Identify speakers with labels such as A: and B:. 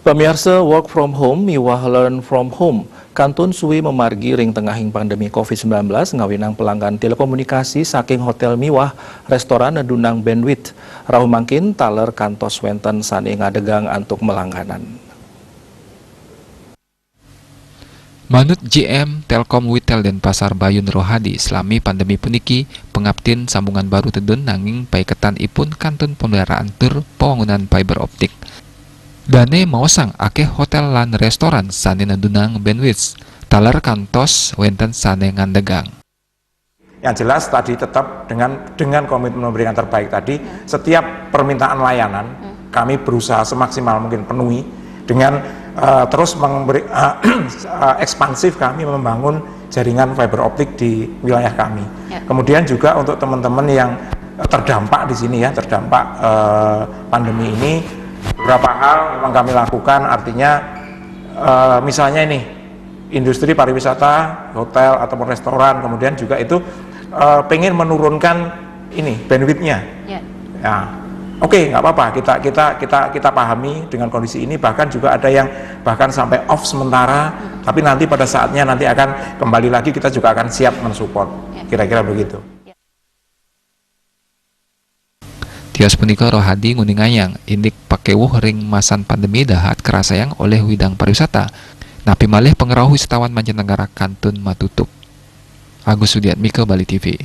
A: Pemirsa work from home, miwah learn from home. Kantun suwi memargi ring tengahing pandemi COVID-19 ngawinang pelanggan telekomunikasi saking hotel miwah, restoran nedunang bandwidth. Rahu mangkin taler kantos wenten sane ngadegang antuk melangganan.
B: Manut GM Telkom Witel dan Pasar Bayun Rohadi, selami pandemi puniki, pengaptin sambungan baru tedun nanging paiketan ipun kantun pemeliharaan tur pembangunan fiber optik. Dane maosang akeh hotel lan restoran sane nadunang bandwidth, taler kantos wenten sane ngandegang.
C: Yang jelas tadi tetap dengan komitmen memberikan terbaik tadi, setiap permintaan layanan kami berusaha semaksimal mungkin penuhi dengan terus ekspansif kami membangun jaringan fiber optik di wilayah kami. Kemudian juga untuk teman-teman yang terdampak di sini ya, terdampak pandemi ini, beberapa hal memang kami lakukan, artinya misalnya ini industri pariwisata, hotel ataupun restoran, kemudian juga itu pengen menurunkan ini bandwidthnya. Ya, oke, nggak apa-apa, kita pahami dengan kondisi ini, bahkan juga ada yang bahkan sampai off sementara, tapi nanti pada saatnya nanti akan kembali lagi, kita juga akan siap mensupport, kira-kira begitu.
B: Tios punika Rohadi nguningayang indik pakewuh ring masan pandemi dahat kerasayang oleh widang pariwisata. Napi malih pengerau wisatawan mancanegara kantun matutup. Agus Sudiatmiko, Bali TV.